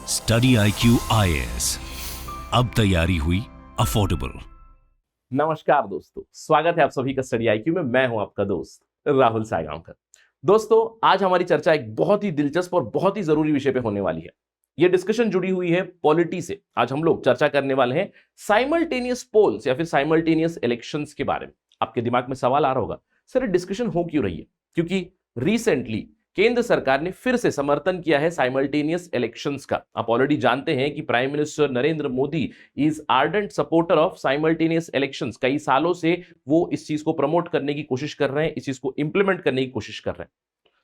Study IQ IAS, अब तैयारी हुई अफोर्डेबल। नमस्कार दोस्तों, स्वागत है आप सभी का स्टडी IQ में। मैं हूं आपका दोस्त राहुल सायगांवकर। दोस्तों, आज हमारी चर्चा एक बहुत ही दिलचस्प और बहुत ही जरूरी विषय पे होने वाली है। यह डिस्कशन जुड़ी हुई है पॉलिटी से। आज हम लोग चर्चा करने वाले हैं साइमल्टेनियस पोल्स या फिर साइमल्टेनियस इलेक्शंस के बारे में। आपके दिमाग में सवाल आ रहा होगा, सर ये डिस्कशन हो क्यों रही है? क्योंकि रिसेंटली केंद्र सरकार ने फिर से समर्थन किया है साइमल्टेनियस इलेक्शंस का। आप ऑलरेडी जानते हैं कि prime minister Narendra Modi is ardent supporter of simultaneous elections. कई सालों से वो इस चीज को प्रमोट करने की कोशिश कर रहे हैं, इस चीज को इंप्लीमेंट करने की कोशिश कर रहे हैं।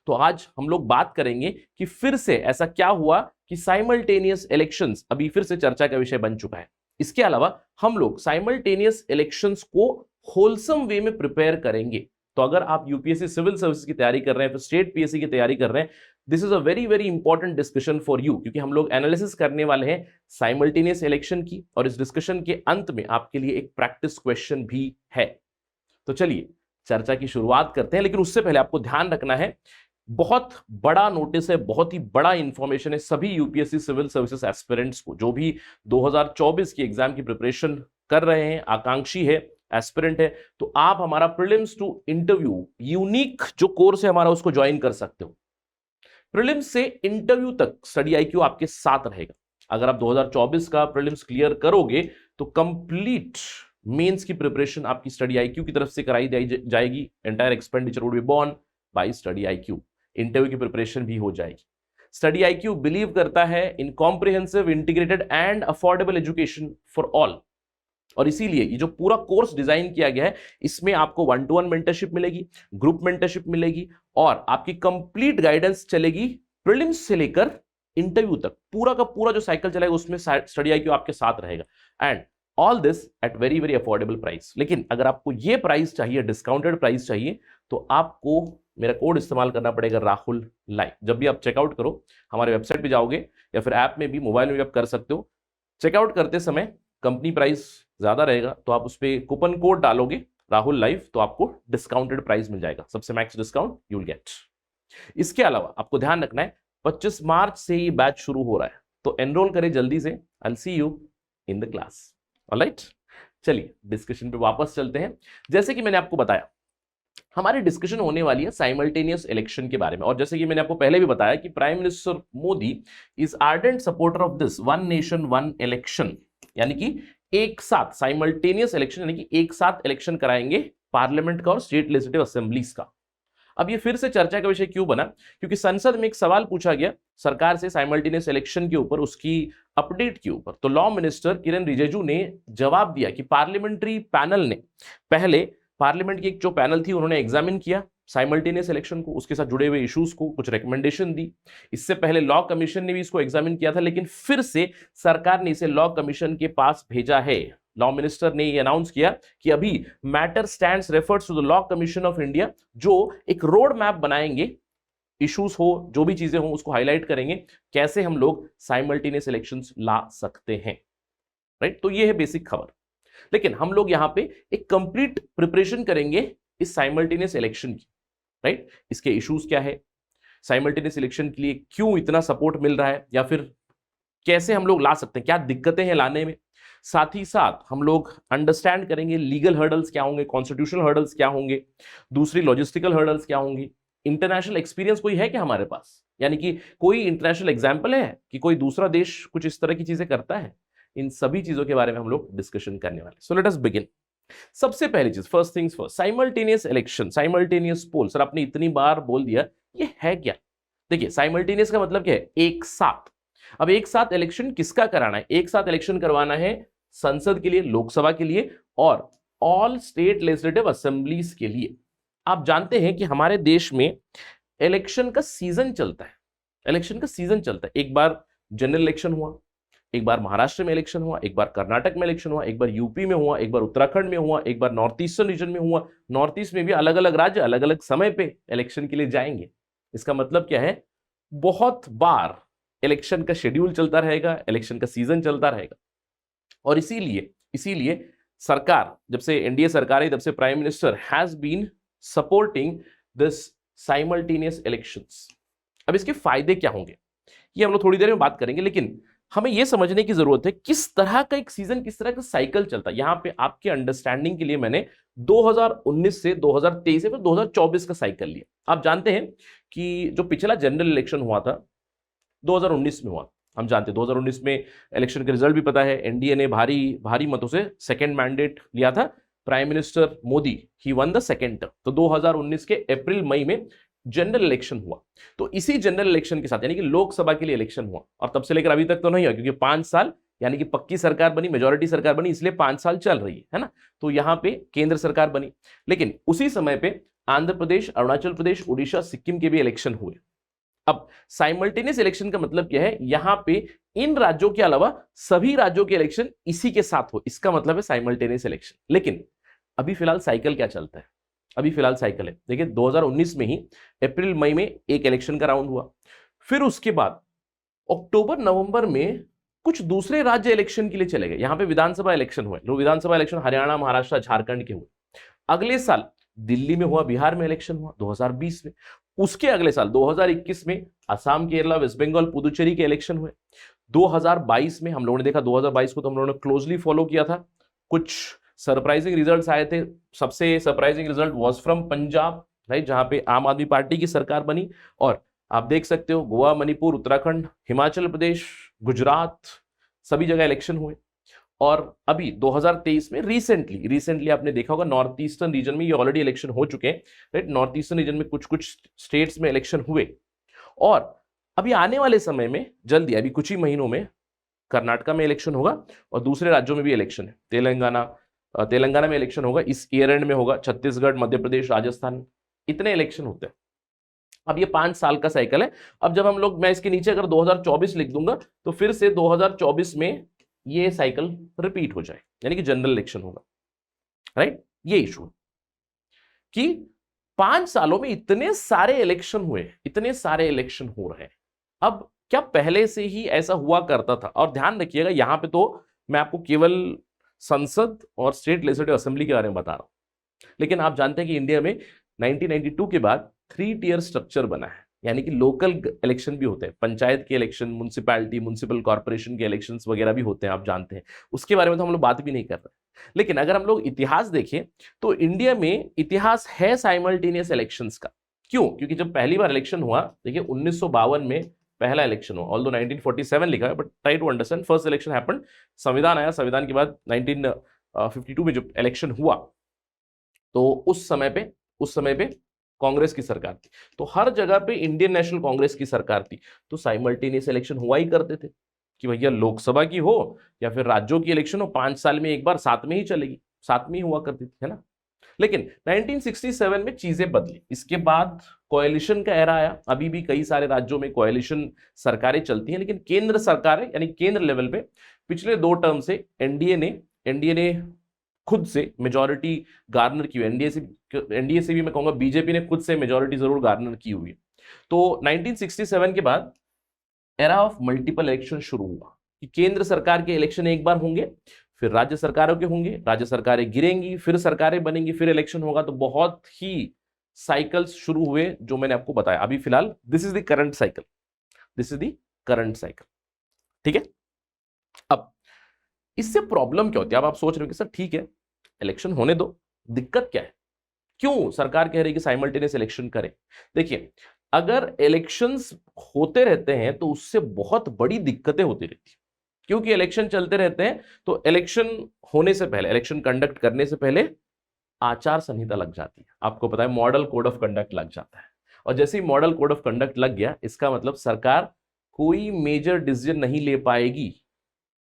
तो आज हम लोग बात करेंगे कि फिर से ऐसा क्या हुआ कि साइमल्टेनियस इलेक्शंस अभी फिर से चर्चा का विषय बन चुका है। इसके अलावा हम लोग साइमल्टेनियस इलेक्शंस को होलसम वे में प्रिपेयर करेंगे। तो अगर आप यूपीएससी सिविल सर्विस की तैयारी कर रहे हैं, फिर स्टेट पीएससी की तैयारी कर रहे हैं, this is a very very important discussion for you, क्योंकि हम लोग एनालिसिस करने वाले हैं साइमल्टेनियस इलेक्शन की, और इस डिस्कशन के अंत में आपके लिए एक प्रैक्टिस क्वेश्चन भी है। तो चलिए चर्चा की शुरुआत करते हैं, लेकिन उससे पहले आपको ध्यान रखना है, बहुत बड़ा नोटिस है, बहुत ही बड़ा इंफॉर्मेशन है सभी यूपीएससी सिविल सर्विसेज एस्पिरेंट्स को, जो भी 2024 की एग्जाम की प्रिपरेशन कर रहे हैं, आकांक्षी है, एस्पिरेंट है। तो आप हमारा प्रीलिम्स टू इंटरव्यू यूनिक जो कोर्स है हमारा, उसको ज्वाइन कर सकते हो। प्रीलिम्स से इंटरव्यू तक स्टडी IQ आपके साथ रहेगा। अगर आप 2024 का प्रीलिम्स क्लियर करोगे तो कंप्लीट मेंस की प्रिपरेशन आपकी स्टडी IQ की तरफ से कराई जाएगी। Entire expenditure would be borne by study IQ। Interview की प्रिपरेशन भी हो जाएगी। स्टडी IQ बिलीव करता है in comprehensive, integrated and affordable education for all, और इसीलिए ये जो पूरा कोर्स डिजाइन किया गया है, इसमें आपको 1-to-1 मेंटरशिप मिलेगी, ग्रुप मेंटरशिप मिलेगी, और आपकी कंप्लीट गाइडेंस चलेगी प्रीलिम्स से लेकर इंटरव्यू तक। पूरा का पूरा जो साइकिल चलेगा उसमें स्टडी IQ आपके साथ रहेगा, and all this at very very affordable price. लेकिन अगर आपको ये प्राइस चाहिए, डिस्काउंटेड प्राइस चाहिए, तो आपको मेरा कोड इस्तेमाल करना पड़ेगा, राहुल लाइव। जब भी आप चेकआउट करो, हमारे वेबसाइट पे जाओगे या फिर ऐप में भी, मोबाइल में भी आप कर सकते हो। चेकआउट करते समय कंपनी प्राइस ज्यादा रहेगा तो आप उस पर कूपन कोड डालोगे राहुल लाइव, तो आपको डिस्काउंटेड प्राइस मिल जाएगा, सबसे max discount you will get. इसके अलावा आपको ध्यान रखना है, 25 मार्च से ये बैच शुरू हो रहा है, तो एनरोल करें जल्दी से। I will see you in the class. Alright, चलिए डिस्कशन पे वापस चलते हैं। जैसे कि मैंने आपको बताया, हमारी डिस्कशन होने वाली है साइमल्टेनियस इलेक्शन के बारे में, और जैसे कि मैंने आपको पहले भी बताया कि prime minister Modi is ardent supporter of this one nation one election, यानी कि एक साथ साइमल्टेनियस इलेक्शन, यानी कि एक साथ इलेक्शन कराएंगे पार्लियामेंट का और स्टेट लेजिस्लेटिव असेंबलीज का। अब ये फिर से चर्चा का विषय क्यों बना? क्योंकि संसद में एक सवाल पूछा गया सरकार से साइमल्टेनियस इलेक्शन के ऊपर, उसकी अपडेट के ऊपर। तो लॉ मिनिस्टर किरण रिजिजू ने जवाब दिया कि पार्लियामेंट्री पैनल ने, पहले पार्लियामेंट की एक जो पैनल थी उन्होंने एग्जामिन किया साइमल्टेनियस इलेक्शन को, उसके साथ जुड़े हुए इश्यूज को, कुछ रिकमेंडेशन दी। इससे पहले लॉ कमीशन ने भी इसको एग्जामिन किया था, लेकिन फिर से सरकार ने इसे लॉ कमीशन के पास भेजा है। लॉ मिनिस्टर ने ये अनाउंस किया कि अभी matter stands refers to the law commission of India, जो एक रोड मैप बनाएंगे, इश्यूज हो, जो भी चीजें हो उसको हाईलाइट करेंगे, कैसे हम लोग साइमल्टेनियस इलेक्शंस ला सकते हैं। राइट, तो ये है बेसिक खबर। लेकिन हम लोग यहां पे एक कंप्लीट प्रिपरेशन करेंगे इस साइमल्टेनियस इलेक्शन की। राइट, इसके इश्यूज क्या है, साइमल्टेनियस इलेक्शन के लिए क्यों इतना सपोर्ट मिल रहा है, या फिर कैसे हम लोग ला सकते हैं, क्या दिक्कतें हैं लाने में। साथ ही साथ हम लोग अंडरस्टैंड करेंगे लीगल हर्डल्स क्या होंगे, कॉन्स्टिट्यूशनल हर्डल्स क्या होंगे, दूसरी लॉजिस्टिकल हर्डल्स क्या होंगी, इंटरनेशनल एक्सपीरियंस कोई है क्या हमारे पास, यानी कि कोई इंटरनेशनल एग्जाम्पल है कि कोई दूसरा देश कुछ इस तरह की चीजें करता है। इन सभी चीजों के बारे में हम लोग डिस्कशन करने वाले। So let us begin. सबसे पहली चीज, first things first, simultaneous election, simultaneous poll. Sir आपने इतनी बार बोल दिया, ये है क्या? देखिए, साइमल्टेनियस का मतलब क्या है? एक साथ। अब एक साथ इलेक्शन किसका कराना है? एक साथ इलेक्शन करवाना है संसद के लिए, लोकसभा के लिए, और ऑल स्टेट लेजिस्लेटिव असेंबलीज के लिए। आप जानते हैं कि हमारे देश में इलेक्शन का सीजन चलता है, इलेक्शन का सीजन चलता है। एक बार जनरल इलेक्शन हुआ, एक बार महाराष्ट्र में इलेक्शन हुआ, एक बार कर्नाटक में इलेक्शन हुआ, एक बार यूपी में हुआ, एक बार उत्तराखंड में हुआ, एक बार नॉर्थ ईस्टर्न रीजन में हुआ। नॉर्थ ईस्ट में भी अलग अलग राज्य अलग अलग समय पे इलेक्शन के लिए जाएंगे। इसका मतलब क्या है? बहुत बार इलेक्शन का शेड्यूल चलता रहेगा, इलेक्शन का सीजन चलता रहेगा। और इसीलिए सरकार, जब से एनडीए सरकार है, तब से prime minister has been supporting this simultaneous elections. अब इसके फायदे क्या होंगे ये हम लोग थोड़ी देर में बात करेंगे, लेकिन हमें यह समझने की जरूरत है किस तरह का एक सीजन, किस तरह का साइकिल चलता है। यहां पे आपके अंडरस्टैंडिंग के लिए मैंने 2019 से 2023 से फिर 2024 का साइकिल लिया। आप जानते हैं कि जो पिछला जनरल इलेक्शन हुआ था 2019 में हुआ, हम जानते हैं 2019 में इलेक्शन के रिजल्ट भी पता है, एनडीए ने भारी भारी मतों से सेकंड मैंडेट लिया था। Prime minister Modi he one the second term. तो 2019 के अप्रैल मई में जनरल इलेक्शन हुआ। तो इसी जनरल इलेक्शन के साथ यानी कि लोकसभा के लिए इलेक्शन हुआ, और तब से लेकर अभी तक तो नहीं हुआ, क्योंकि 5 साल यानी कि पक्की सरकार बनी, मेजोरिटी सरकार बनी, इसलिए 5 साल चल रही है ना। तो यहां पे केंद्र सरकार बनी, लेकिन उसी समय पे आंध्र प्रदेश, अरुणाचल प्रदेश, उड़ीसा, सिक्किम के भी इलेक्शन हुए। अब साइमल्टेनियस इलेक्शन का मतलब क्या है, यहां पे इन राज्यों के अलावा सभी राज्यों के इलेक्शन इसी के साथ हो, इसका मतलब है साइमल्टेनियस इलेक्शन। लेकिन अभी फिलहाल साइकिल क्या चलता है, अभी फिलहाल साइकिल है, देखिए 2019 में ही अप्रैल मई में एक इलेक्शन का राउंड हुआ, फिर उसके बाद अक्टूबर नवंबर में कुछ दूसरे राज्य इलेक्शन के लिए चले गए। यहां पे विधानसभा इलेक्शन हुए, विधानसभा इलेक्शन हरियाणा, महाराष्ट्र, झारखंड के हुए। अगले साल दिल्ली में हुआ, बिहार में इलेक्शन हुआ 2020 में। उसके अगले साल 2021 में असम, केरला, वेस्ट बंगाल, पुदुचेरी के इलेक्शन हुए। 2022 में हम लोगों ने देखा, 2022 को तो हम लोगों ने क्लोजली फॉलो किया था, कुछ सरप्राइजिंग रिजल्ट्स आए थे। सबसे surprising result was from Punjab, right, जहां पे आम आदमी पार्टी की सरकार बनी। और आप देख सकते हो गोवा, मणिपुर, उत्तराखंड, हिमाचल प्रदेश, गुजरात, सभी जगह इलेक्शन हुए। और अभी 2023 में रिसेंटली आपने देखा होगा नॉर्थ ईस्टर्न रीजन में ये ऑलरेडी इलेक्शन हो चुके हैं, राइट। नॉर्थ ईस्टर्न रीजन में कुछ स्टेट्स में इलेक्शन हुए, और अभी आने वाले समय में जल्दी, अभी कुछ ही महीनों में कर्नाटका में इलेक्शन होगा, और दूसरे राज्यों में भी इलेक्शन है। तेलंगाना में इलेक्शन होगा, इस ईयर एंड में होगा। छत्तीसगढ़, मध्य प्रदेश, राजस्थान, इतने इलेक्शन होते हैं। अब ये 5 साल का साइकिल है। अब जब हम लोग, मैं इसके नीचे अगर 2024 लिख दूंगा तो फिर से 2024 में ये साइकिल रिपीट हो जाए, यानी कि जनरल इलेक्शन होगा, राइट। ये इशू कि 5 सालों में इतने सारे इलेक्शन हुए, इतने सारे इलेक्शन हो रहे हैं। अब क्या पहले से ही ऐसा हुआ करता था? और ध्यान रखिएगा, यहां पे तो मैं आपको केवल संसद और स्टेट लेजिस्लेटिव असेंबली के बारे में बता रहा हूं, लेकिन आप जानते हैं कि इंडिया में 1992 के बाद 3 टियर स्ट्रक्चर बना है, यानी कि लोकल इलेक्शन भी होते हैं, पंचायत के इलेक्शन, म्युनिसिपैलिटी, म्युनिसिपल कॉर्पोरेशन के इलेक्शंस वगैरह भी होते हैं, आप जानते हैं। उसके बारे में तो हम लोग बात भी नहीं कर रहे। लेकिन अगर हम लोग इतिहास देखें तो इंडिया में इतिहास है साइमल्टेनियस इलेक्शंस का। क्यों? क्योंकि जब पहली बार इलेक्शन हुआ, देखिए 1952 में पहला इलेक्शन हुआ, ऑल्दो 1947 लिखा है, but try to understand, first election happened, संविधान आया, संविधान के बाद 1952 में जब इलेक्शन हुआ तो उस समय पे कांग्रेस की सरकार थी, तो हर जगह पे इंडियन नेशनल कांग्रेस की सरकार थी। तो साइमल्टेनियस इलेक्शन हुआ ही करते थे कि भैया लोकसभा की हो या फिर राज्यों की इलेक्शन हो, 5 साल में एक बार, साथ में ही चलेगी, साथ में ही हुआ करती थी, है ना। लेकिन 1967 में चीजें बदली, इसके बाद कोएलिशन का एरा आया। अभी भी कई सारे राज्यों में कोएलिशन सरकारें चलती हैं, लेकिन केंद्र सरकारें यानी केंद्र लेवल पे पिछले 2 टर्म से एनडीए ने खुद से मेजॉरिटी गार्नर की हुई। एनडीए से भी मैं कहूंगा बीजेपी ने खुद से मेजॉरिटी जरूर गार्नर की हुई है। तो 1967 के बाद एरा ऑफ मल्टीपल इलेक्शन शुरू हुआ कि केंद्र सरकार के इलेक्शन एक बार होंगे, फिर राज्य सरकारों के होंगे, राज्य सरकारें गिरेंगी, फिर सरकारें बनेंगी, फिर इलेक्शन होगा। तो बहुत ही साइकिल्स शुरू हुए जो मैंने आपको बताया। अभी फिलहाल this is the current cycle, ठीक है। अब इससे प्रॉब्लम क्या होती है? अब आप सोच रहे हो कि सर ठीक है इलेक्शन होने दो, दिक्कत क्या है, क्यों सरकार कह रही है कि साइमल्टेनियस इलेक्शन करें? देखिए, अगर इलेक्शंस होते रहते हैं तो उससे बहुत बड़ी दिक्कतें होती रहती है, क्योंकि इलेक्शन चलते रहते हैं तो इलेक्शन होने से पहले, इलेक्शन कंडक्ट करने से पहले आचार संहिता लग जाती है। आपको पता है मॉडल कोड ऑफ कंडक्ट लग जाता है, और जैसे ही मॉडल कोड ऑफ कंडक्ट लग गया, इसका मतलब सरकार कोई मेजर डिसीजन नहीं ले पाएगी।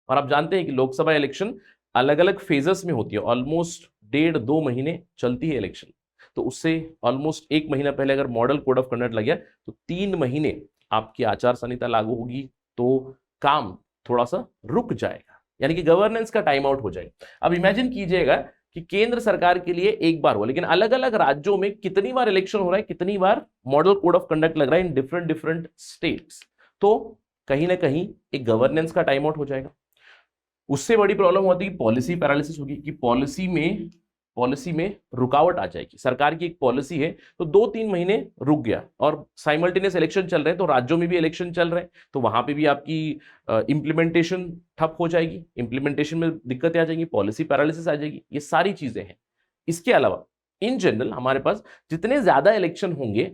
और आप जानते हैं कि लोकसभा इलेक्शन अलग अलग फेजेस में होती है, ऑलमोस्ट 1.5-2 महीने चलती है इलेक्शन। तो उससे ऑलमोस्ट 1 महीना पहले अगर मॉडल कोड ऑफ कंडक्ट लग गया तो 3 महीने आपकी आचार संहिता लागू होगी, तो काम थोड़ा सा रुक जाएगा, यानी कि गवर्नेंस का टाइम आउट हो जाएगा। अब इमेजिन कीजिएगा कि केंद्र सरकार के लिए एक बार हो, लेकिन अलग अलग राज्यों में कितनी बार इलेक्शन हो रहा है, कितनी बार मॉडल कोड ऑफ कंडक्ट लग रहा है इन डिफरेंट स्टेट्स। तो कहीं ना कहीं एक गवर्नेंस का टाइम आउट हो जाएगा। उससे बड़ी प्रॉब्लम होती है कि पॉलिसी पैरालिसिस होगी, कि पॉलिसी में पॉलिसी में रुकावट आ जाएगी। सरकार की एक पॉलिसी है तो 2-3 महीने रुक गया और साइमल्टेनियस इलेक्शन चल रहे हैं, तो राज्यों में भी इलेक्शन चल रहे हैं, तो वहां पे भी आपकी इंप्लीमेंटेशन ठप हो जाएगी, इंप्लीमेंटेशन में दिक्कतें आ जाएंगी, पॉलिसी पैरालिसिस आ जाएगी, ये सारी चीजें हैं। इसके अलावा इन जनरल हमारे पास जितने ज्यादा इलेक्शन होंगे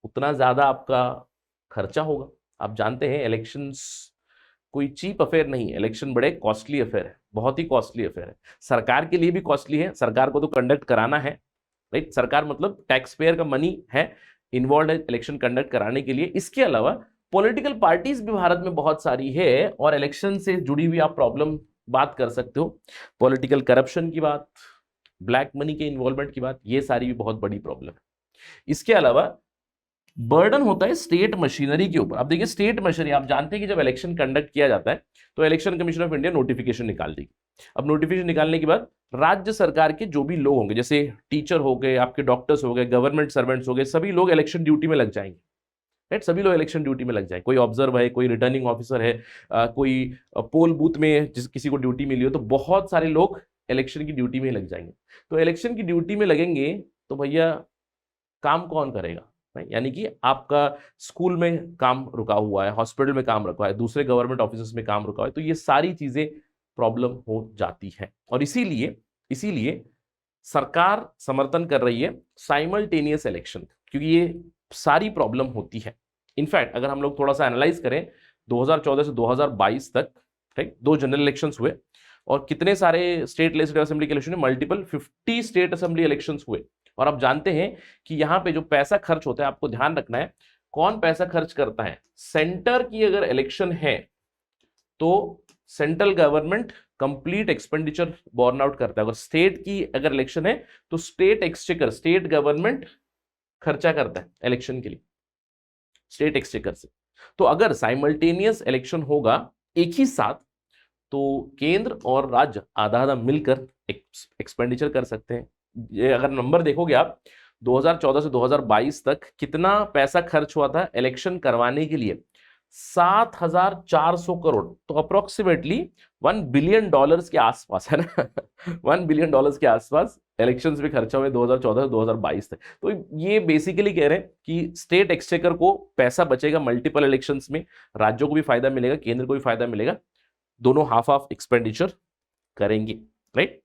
उतना ज्यादा आपका खर्चा होगा। आप जानते हैं इलेक्शंस कोई चीप अफेयर नहीं है, इलेक्शन बड़े कॉस्टली अफेयर है, बहुत ही कॉस्टली अफेयर है। सरकार के लिए भी कॉस्टली है, सरकार को तो कंडक्ट कराना है, राइट। सरकार मतलब टैक्स पेयर का मनी है, इन्वॉल्व है इलेक्शन कंडक्ट कराने के लिए। इसके अलावा पॉलिटिकल पार्टीज भी भारत में बहुत सारी है और इलेक्शन से जुड़ी हुई आप प्रॉब्लम बात कर सकते हो, पॉलिटिकल करप्शन की बात, ब्लैक मनी के इन्वॉल्वमेंट की बात, ये सारी भी बहुत बड़ी प्रॉब्लम है। इसके अलावा बर्डन होता है स्टेट मशीनरी के ऊपर। अब देखिए स्टेट मशीनरी, आप जानते हैं कि जब इलेक्शन कंडक्ट किया जाता है तो election commission of India notification निकाल देगी। अब नोटिफिकेशन निकालने के बाद राज्य सरकार के जो भी लोग होंगे, जैसे टीचर हो गए, आपके डॉक्टर्स हो गए, गवर्नमेंट सर्वेंट्स हो गए, सभी लोग इलेक्शन ड्यूटी में लग जाएंगे, राइट। सभी लोग इलेक्शन ड्यूटी में लग जाए, कोई ऑब्जर्वर है, कोई रिटर्निंग ऑफिसर है, कोई पोल बूथ में जिस किसी को ड्यूटी मिली हो, तो बहुत सारे लोग इलेक्शन की ड्यूटी में लग जाएंगे। तो इलेक्शन की ड्यूटी में लगेंगे तो भैया काम कौन करेगा, यानी कि आपका स्कूल में काम रुका हुआ है, हॉस्पिटल में काम रुका है, दूसरे गवर्नमेंट ऑफिस में काम रुका है, तो ये सारी चीजें प्रॉब्लम हो जाती है। और इसीलिए सरकार समर्थन कर रही है साइमल्टेनियस इलेक्शन, क्योंकि ये सारी प्रॉब्लम होती है। इनफैक्ट अगर हम लोग थोड़ा सा एनालाइज करें 2014 से 2022 तक, राइट, 2 जनरल इलेक्शंस हुए और कितने सारे स्टेट लेजिस्लेटिव असेंबली के election, multiple 50 state assembly elections हुए। और आप जानते हैं कि यहां पे जो पैसा खर्च होता है, आपको ध्यान रखना है कौन पैसा खर्च करता है। सेंटर की अगर इलेक्शन है तो central government complete expenditure born out करता है। अगर स्टेट की अगर इलेक्शन है तो स्टेट एक्सचेकर, स्टेट गवर्नमेंट खर्चा करता है इलेक्शन के लिए स्टेट एक्सचेकर से। तो अगर साइमल्टेनियस इलेक्शन होगा एक ही साथ तो केंद्र और राज्य आधा आधा मिलकर एक्सपेंडिचर कर सकते हैं। ये अगर नंबर देखोगे आप 2014 से 2022 तक कितना पैसा खर्च हुआ था इलेक्शन करवाने के लिए, 7,400 करोड़, तो अप्रोक्सीमेटली $1 बिलियन के आसपास, है ना। $1 बिलियन के आसपास इलेक्शंस में खर्चा हुए 2014 से 2022 तक। तो ये बेसिकली कह रहे हैं कि स्टेट एक्सचेकर को पैसा बचेगा मल्टीपल इलेक्शंस में, राज्यों को भी फायदा मिलेगा, केंद्र को भी फायदा मिलेगा, दोनों हाफ हाफ एक्सपेंडिचर करेंगे, राइट।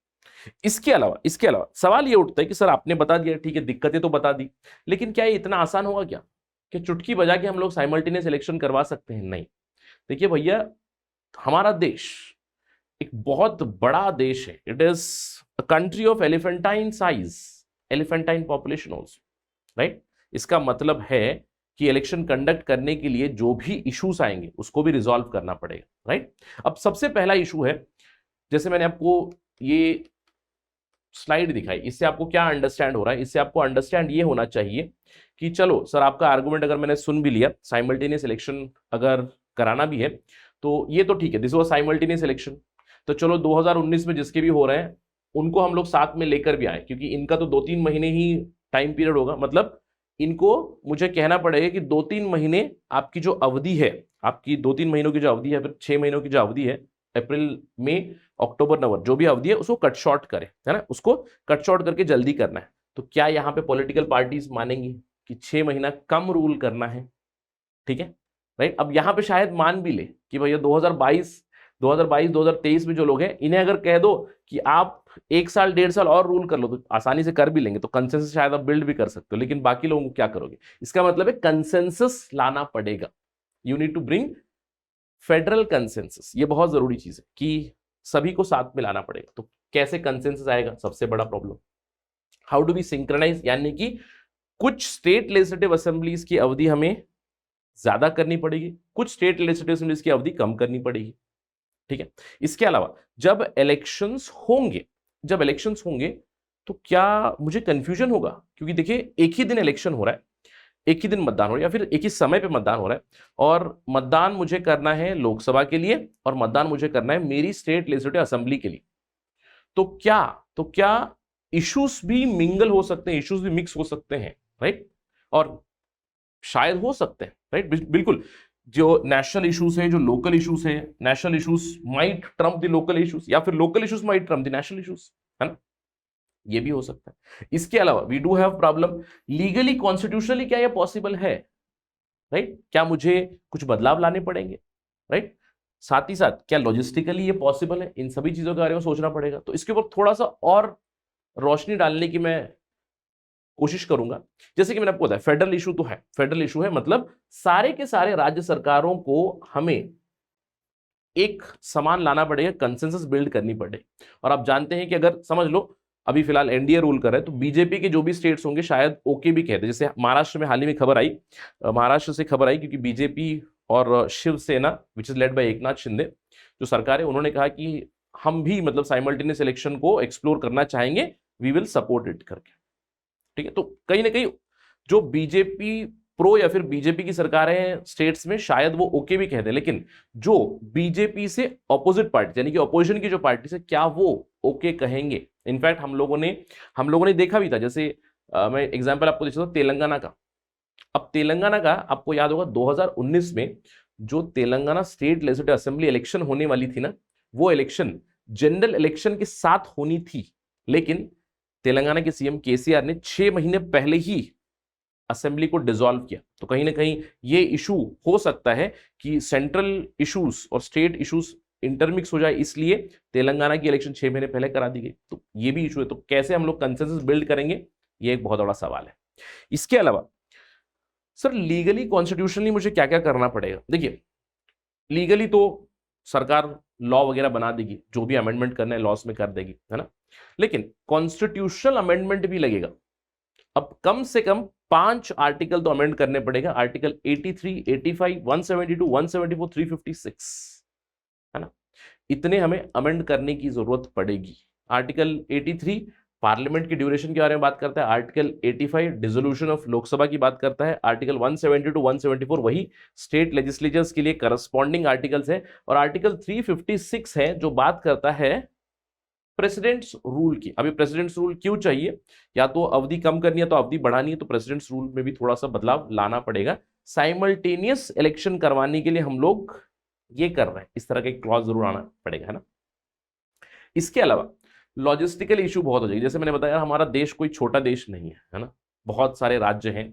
इसके अलावा सवाल ये उठता है कि सर आपने बता दिया, ठीक है, दिक्कतें तो बता दी, लेकिन क्या ये इतना आसान होगा क्या कि चुटकी बजा के हम लोग साइमल्टेनियस इलेक्शन करवा सकते हैं? नहीं। देखिए भैया, हमारा देश एक बहुत बड़ा देश है, it is a country of elephantine size, elephantine population also, right. इसका मतलब है कि इलेक्शन कंडक्ट करने के लिए जो भी इश्यूज आएंगे उसको भी रिजॉल्व करना पड़ेगा, राइट। अब सबसे पहला इशू है, जैसे मैंने आपको ये स्लाइड दिखाई, इससे आपको क्या अंडरस्टैंड हो रहा है? इससे आपको अंडरस्टैंड ये होना चाहिए कि चलो सर आपका आर्गुमेंट अगर मैंने सुन भी लिया, साइमल्टेनियस इलेक्शन अगर कराना भी है तो ये तो ठीक है, दिस वाज साइमल्टेनियस इलेक्शन, तो चलो 2019 में जिसके भी हो रहे हैं उनको हम लोग साथ में लेकर भी आए, क्योंकि इनका तो 2-3 महीने ही टाइम पीरियड होगा, मतलब इनको मुझे कहना पड़ेगा कि 2-3 महीने आपकी जो अवधि है, आपकी 2-3 महीनों की जो अवधि है, फिर 6 महीनों की जो अवधि है, अप्रैल मई अक्टूबर नवंबर, जो भी अवधि है उसको कट शॉर्ट करें, है ना, उसको कट शॉर्ट करके जल्दी करना है। तो क्या यहाँ पे पॉलिटिकल पार्टीज मानेंगी कि 6 महीना कम रूल करना है? ठीक है, राइट। अब यहाँ पे शायद मान भी ले कि भैया 2023 में जो लोग हैं इन्हें अगर कह दो कि आप 1 साल 1.5 साल और रूल कर लो तो आसानी से कर भी लेंगे, तो कंसेंसस शायद आप बिल्ड भी कर सकते हो, लेकिन बाकी लोगों को क्या करोगे? इसका मतलब है कंसेंसस लाना पड़ेगा, you need to bring federal consensus. ये बहुत जरूरी चीज है कि सभी को साथ में लाना पड़ेगा। तो कैसे कंसेंसस आएगा? सबसे बड़ा problem, how do we synchronize, यानी कि कुछ स्टेट लेजिस्लेटिव असेंबलीज की अवधि हमें ज्यादा करनी पड़ेगी, कुछ स्टेट लेजिस्लेटिव असेंबलीज की अवधि कम करनी पड़ेगी, ठीक है। इसके अलावा जब इलेक्शंस होंगे तो क्या मुझे कंफ्यूजन होगा? क्योंकि देखिए एक ही दिन इलेक्शन हो रहा है, एक ही दिन मतदान हो रहा है, या फिर एक ही समय पे मतदान हो रहा है, और मतदान मुझे करना है लोकसभा के लिए और मतदान मुझे करना है मेरी स्टेट लेजिस्लेटिव असेंबली के लिए। तो क्या इश्यूज भी मिंगल हो सकते हैं, इश्यूज भी मिक्स हो सकते हैं, राइट? और शायद हो सकते हैं, राइट, बिल्कुल। जो नेशनल इश्यूज है, जो लोकल इश्यूज है, national issues might trump the local issues, या फिर local issues might trump the national issues, है ना? ये भी हो सकता है। इसके अलावा we do have problem legally constitutionally, क्या ये पॉसिबल है, राइट? क्या मुझे कुछ बदलाव लाने पड़ेंगे, राइट? साथ ही साथ क्या लॉजिस्टिकली ये पॉसिबल है, इन सभी चीजों के बारे में सोचना पड़ेगा। तो इसके ऊपर थोड़ा सा और रोशनी डालने की मैं कोशिश करूंगा। जैसे कि मैंने आपको बताया फेडरल इशू तो है, फेडरल इशू है मतलब सारे के सारे राज्य सरकारों को हमें एक समान लाना पड़ेगा, कंसेंसस बिल्ड करनी पड़ेगी। और आप जानते हैं कि अगर समझ लो अभी फिलहाल एनडीए रूल कर रहा है, तो बीजेपी के जो भी स्टेट्स होंगे शायद ओके भी कहते हैं। जैसे महाराष्ट्र में हाल ही में खबर आई, महाराष्ट्र से खबर आई क्योंकि बीजेपी और Shiv Sena which is led by Eknath Shinde जो सरकार है, उन्होंने कहा कि हम भी मतलब साइमल्टेनियस इलेक्शन को एक्सप्लोर करना चाहेंगे, वी विल सपोर्ट इट करके। ठीक है, तो कहीं ना कहीं जो बीजेपी प्रो या फिर बीजेपी की सरकारें स्टेट्स में शायद वो ओके भी कहते हैं, लेकिन जो बीजेपी से ऑपोजिट पार्टी यानी कि ऑपोजिशन की जो पार्टी से, क्या वो ओके कहेंगे? इनफैक्ट हम लोगों ने देखा भी था। जैसे मैं एग्जांपल आपको देता हूं तेलंगाना का। अब तेलंगाना का आपको याद होगा 2019 में जो Telangana state legislative assembly election होने वाली थी ना, वो इलेक्शन जनरल इलेक्शन के साथ होनी थी, लेकिन तेलंगाना के सीएम केसीआर ने 6 महीने पहले ही असेंबली को डिसॉल्व किया। तो कहीं ना कहीं ये इशू हो सकता है कि सेंट्रल इश्यूज और स्टेट इश्यूज इंटरमिक्स हो जाए, इसलिए तेलंगाना की इलेक्शन 6 महीने पहले करा दी गई। तो ये भी इशू है। तो कैसे हम लोग कंसेंसस बिल्ड करेंगे, ये एक बहुत बड़ा सवाल है। इसके अलावा सर लीगली कॉन्स्टिट्यूशनली मुझे क्या क्या करना पड़ेगा? देखिए, लीगली तो सरकार लॉ वगैरह बना देगी, जो भी अमेंडमेंट करना है लॉस में कर देगी, है ना। लेकिन कॉन्स्टिट्यूशनल अमेंडमेंट भी लगेगा। अब कम से कम 5 आर्टिकल तो अमेंड करने पड़ेगा। आर्टिकल 83, 85, 172, 174, 356, है ना। इतने हमें अमेंड करने की जरूरत पड़ेगी। आर्टिकल 83 पार्लियामेंट की ड्यूरेशन के बारे में बात करता है। आर्टिकल 85 डिसोल्यूशन ऑफ लोकसभा की बात करता है। आर्टिकल 172, 174 वही स्टेट लेजिस्लेचर्स के लिए करस्पॉन्डिंग आर्टिकल्स है। और आर्टिकल 356 है जो बात करता है प्रेसिडेंट्स रूल की। अभी प्रेसिडेंट्स रूल क्यों चाहिए? या तो अवधि कम करनी है तो अवधि बढ़ानी है, तो प्रेसिडेंट्स रूल में भी थोड़ा सा बदलाव लाना पड़ेगा। साइमल्टेनियस इलेक्शन करवाने के लिए हम लोग ये कर रहे हैं, इस तरह का एक क्लॉज जरूर आना पड़ेगा, है ना। इसके अलावा लॉजिस्टिकल इशू बहुत हो जाएगी। जैसे मैंने बताया हमारा देश कोई छोटा देश नहीं है ना। बहुत सारे राज्य हैं,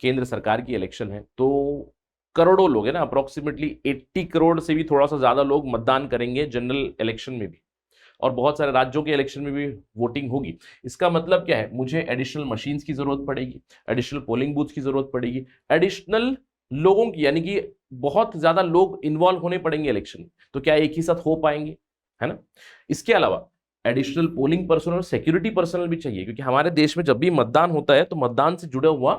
केंद्र सरकार की इलेक्शन है, तो करोड़ों लोग है ना, अप्रोक्सीमेटली 80 करोड़ से भी थोड़ा सा ज्यादा लोग मतदान करेंगे जनरल इलेक्शन में भी, और बहुत सारे राज्यों के इलेक्शन में भी वोटिंग होगी। इसका मतलब क्या है? मुझे एडिशनल मशीन्स की जरूरत पड़ेगी, एडिशनल पोलिंग बूथ की जरूरत पड़ेगी, एडिशनल लोगों की, यानी कि बहुत ज्यादा लोग इन्वॉल्व होने पड़ेंगे इलेक्शन में। तो क्या एक ही साथ हो पाएंगे, है ना। इसके अलावा एडिशनल पोलिंग पर्सनल और सिक्योरिटी पर्सनल भी चाहिए, क्योंकि हमारे देश में जब भी मतदान होता है तो मतदान से जुड़ा हुआ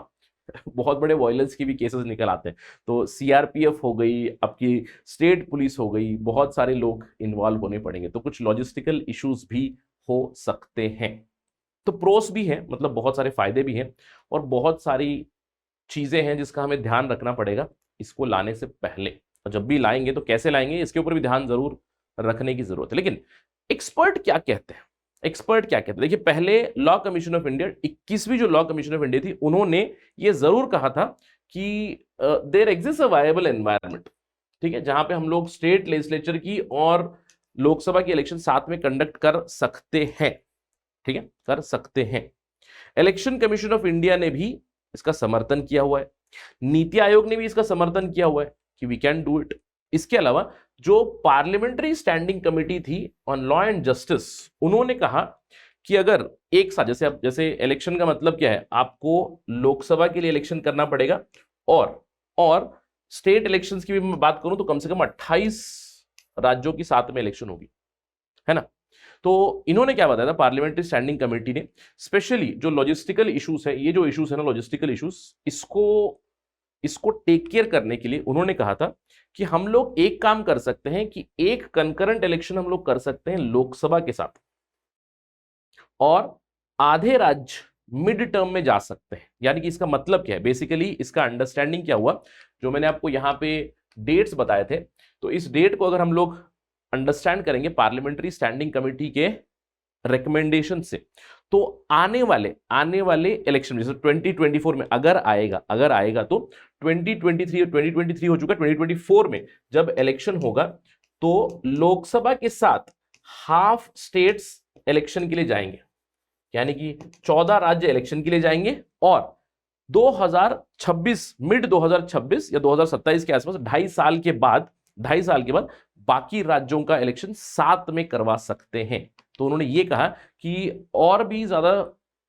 बहुत बड़े वायलेंस की भी केसेस निकल आते हैं। तो सीआरपीएफ हो गई, आपकी स्टेट पुलिस हो गई, बहुत सारे लोग इन्वॉल्व होने पड़ेंगे। तो कुछ लॉजिस्टिकल इश्यूज भी हो सकते हैं। तो प्रोस भी है, मतलब बहुत सारे फायदे भी हैं और बहुत सारी चीजें हैं जिसका हमें ध्यान रखना पड़ेगा इसको लाने से पहले। और जब भी लाएंगे तो कैसे लाएंगे, इसके ऊपर भी ध्यान जरूर रखने की जरूरत है। लेकिन एक्सपर्ट क्या कहते हैं? एक्सपर्ट क्या कहते हैं? देखिए, पहले लॉ कमीशन ऑफ इंडिया, 21वीं जो लॉ कमीशन ऑफ इंडिया थी, उन्होंने ये जरूर कहा था कि there exist a viable environment, ठीक है, जहां पे हम लोग स्टेट लेजिस्लेचर की और लोकसभा की इलेक्शन साथ में कंडक्ट कर सकते हैं, ठीक है, कर सकते हैं। इलेक्शन कमीशन ऑफ इंडिया ने भी इसका समर्थन किया हुआ है, नीति आयोग ने भी इसका समर्थन किया हुआ है कि वी कैन डू इट। इसके अलावा जो पार्लियामेंट्री स्टैंडिंग कमेटी थी ऑन लॉ एंड जस्टिस, उन्होंने कहा कि अगर एक साथ, जैसे इलेक्शन का मतलब क्या है, आपको लोकसभा के लिए इलेक्शन करना पड़ेगा और स्टेट इलेक्शंस की भी मैं बात करूं तो कम से कम 28 राज्यों की साथ में इलेक्शन होगी, है ना। तो इन्होंने क्या बताया था पार्लियामेंट्री स्टैंडिंग कमेटी ने, स्पेशली जो लॉजिस्टिकल इश्यूज है, ये जो इश्यूज है ना लॉजिस्टिकल इश्यूज, इसको टेक केयर करने के लिए उन्होंने कहा था कि हम लोग एक काम कर सकते हैं कि एक कंकरेंट इलेक्शन हम लोग कर सकते हैं लोकसभा के साथ, और आधे राज्य मिड टर्म में जा सकते हैं। यानी कि इसका मतलब क्या है? बेसिकली इसका अंडरस्टैंडिंग क्या हुआ, जो मैंने आपको यहां पे डेट्स बताए थे, तो इस डेट को अगर हम लोग अंडरस्टैंड करेंगे पार्लियामेंट्री स्टैंडिंग कमेटी के रिकमेंडेशन से, तो आने वाले इलेक्शन जैसे 2024 में अगर आएगा तो 2023 हो चुका, 2024 में जब इलेक्शन होगा तो लोकसभा के साथ हाफ स्टेट्स इलेक्शन के लिए जाएंगे, यानी कि 14 राज्य इलेक्शन के लिए जाएंगे और 2026 मिड 2026 या 2027 के आसपास 2.5 साल के बाद बाकी राज्यों का इलेक्शन साथ में करवा सकते हैं। तो उन्होंने ये कहा कि और भी ज्यादा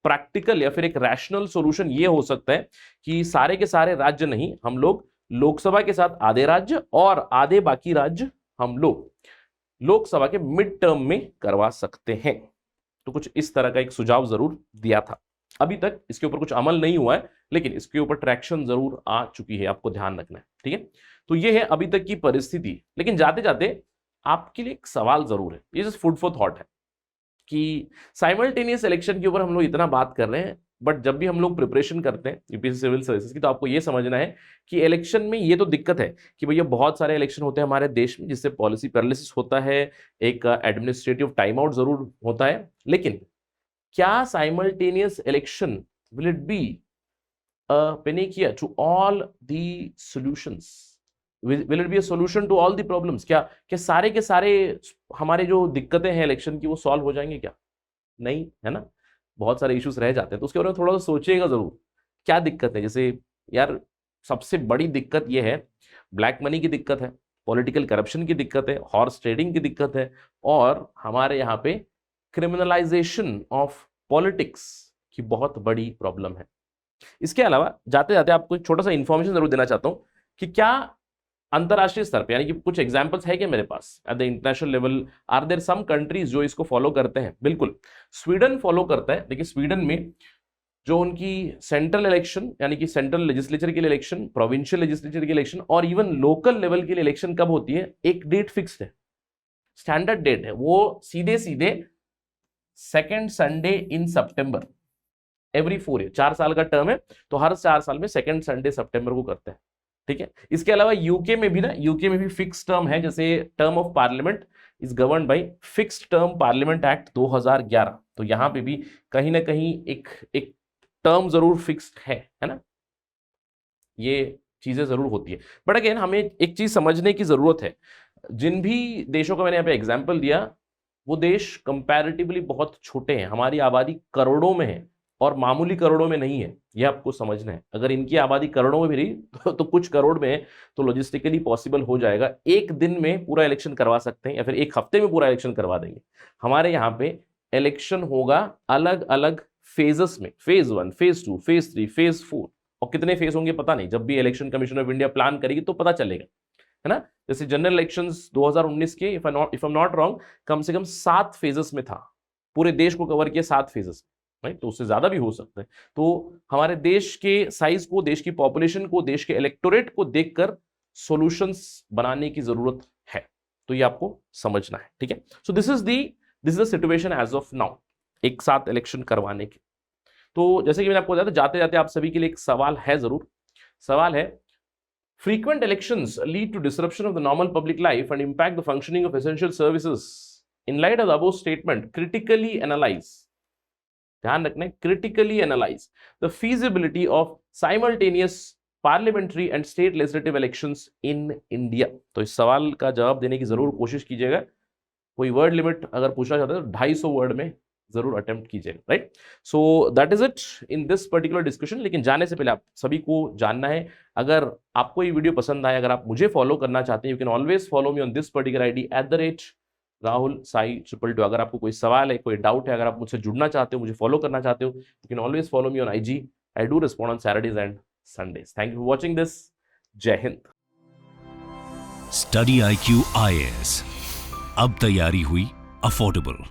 प्रैक्टिकल या फिर एक रैशनल सॉल्यूशन ये हो सकता है कि सारे के सारे राज्य नहीं, हम लोग लोकसभा के साथ आधे राज्य और आधे बाकी राज्य हम लोग लोकसभा के मिड टर्म में करवा सकते हैं। तो कुछ इस तरह का एक सुझाव जरूर दिया था। अभी तक इसके ऊपर कुछ अमल नहीं हुआ है, लेकिन इसके ऊपर ट्रैक्शन जरूर आ चुकी है, आपको ध्यान रखना है, ठीक है। तो ये है अभी तक की परिस्थिति। लेकिन जाते जाते आपके लिए एक सवाल जरूर है, ये जस्ट फूड फॉर थॉट है कि साइमल्टेनियस इलेक्शन के ऊपर हम लोग इतना बात कर रहे हैं, बट जब भी हम लोग प्रिपरेशन करते हैं यूपीएससी सिविल सर्विसेज की, तो आपको ये समझना है कि इलेक्शन में ये तो दिक्कत है कि भैया बहुत सारे इलेक्शन होते हैं हमारे देश में, जिससे पॉलिसी पैरालिसिस होता है, एक एडमिनिस्ट्रेटिव टाइम आउट जरूर होता है। लेकिन क्या simultaneous election will it be a panacea to all the solutions? Will it be a solution to all the problems? क्या सारे के सारे हमारे जो दिक्कतें हैं इलेक्शन की वो सॉल्व हो जाएंगे क्या? नहीं, है ना, बहुत सारे इश्यूज रह जाते हैं। तो उसके बारे में थोड़ा सा सोचिएगा जरूर, क्या दिक्कत है। जैसे यार सबसे बड़ी दिक्कत ये है, ब्लैक मनी की दिक्कत है, पॉलिटिकल करप्शन की दिक्कत है, हॉर्स ट्रेडिंग की दिक्कत है, और हमारे यहाँ पे क्रिमिनलाइजेशन ऑफ पॉलिटिक्स की बहुत बड़ी प्रॉब्लम है। इसके अलावा जाते जाते आपको एक छोटा सा इंफॉर्मेशन जरूर देना चाहता हूं कि क्या अंतरराष्ट्रीय स्तर पे, यानी कि कुछ एग्जांपल्स है कि मेरे पास at the international level, are there some countries जो इसको फॉलो करते हैं। बिल्कुल, स्वीडन फॉलो करता है। देखिए स्वीडन में जो उनकी सेंट्रल इलेक्शन यानी कि सेंट्रल लेजिस्लेचर के लिए इलेक्शन, प्रोविंशियल लेजिस्लेचर के इलेक्शन और इवन लोकल लेवल के लिए इलेक्शन कब होती है, एक डेट फिक्स्ड है, स्टैंडर्ड डेट है, वो सीधे सीधे सेकेंड संडे इन सितंबर एवरी 4 ईयर, 4 साल का टर्म है, तो हर 4 साल में सेकेंड संडे सितंबर को करते हैं, ठीक है। इसके अलावा यूके में भी ना, यूके में भी फिक्स टर्म है, जैसे term of parliament is governed bye fixed term parliament act 2011। तो यहां पे भी कहीं ना कहीं एक टर्म जरूर फिक्स्ड है ना, ये चीजें जरूर होती है। बट अगेन हमें एक चीज समझने की जरूरत है, जिन भी देशों का मैंने यहाँ पे एग्जाम्पल दिया वो देश कंपैरेटिवली बहुत छोटे हैं, हमारी आबादी करोड़ों में है और मामूली करोड़ों में नहीं है, यह आपको समझना है। अगर इनकी आबादी करोड़ों में भी रही तो कुछ करोड़ में है, तो लॉजिस्टिकली पॉसिबल हो जाएगा, एक दिन में पूरा इलेक्शन करवा सकते हैं या फिर एक हफ्ते में पूरा इलेक्शन करवा देंगे। हमारे यहाँ पे इलेक्शन होगा अलग अलग फेजेस में, फेज 1, फेज 2, फेज 3, फेज 4, और कितने फेज होंगे पता नहीं, जब भी election commission of India plan करेगी तो पता चलेगा, है ना। जैसे जनरल इलेक्शंस 2019 के if I am not wrong कम से कम 7 फेजेस में था, पूरे देश को कवर किया 7 फेजेस, राइट, तो उससे ज्यादा भी हो सकते हैं। तो हमारे देश के साइज को, देश की पॉपुलेशन को, देश के इलेक्टोरेट को देखकर सॉल्यूशंस बनाने की जरूरत है, तो ये आपको समझना है, ठीक है। So this is the situation as of now, एक साथ इलेक्शन करवाने की। तो जैसे कि मैंने आपको बताया था, जाते जाते आप सभी के लिए एक सवाल है जरूर, सवाल है frequent elections lead to disruption of the normal public life and impact the functioning of essential services. In light of the above statement, critically analyze, ध्यान रखना, critically analyze the feasibility of simultaneous parliamentary and state legislative elections in India. तो इस सवाल का जवाब देने की जरूर कोशिश कीजिएगा। कोई वर्ड लिमिट अगर पूछना चाहते हैं तो 250 वर्ड में जरूर अटेम्प्ट कीजिएगा, right. So that is it in this particular discussion. लेकिन जाने से पहले आप सभी को जानना है, अगर आपको ये वीडियो पसंद आए, अगर आप मुझे फॉलो करना चाहते हैं, you can always follow me on this particular ID @Rahul Sai 222। अगर आपको कोई सवाल है, कोई डाउट है, अगर आप मुझसे जुड़ना चाहते हो, मुझे फॉलो करना चाहते हो, you can always follow me on IG। I do respond on Saturdays and Sundays। Thank you for watching this. जय हिंद। स्टडी IQ IAS, अब तैयारी हुई अफोर्डेबल।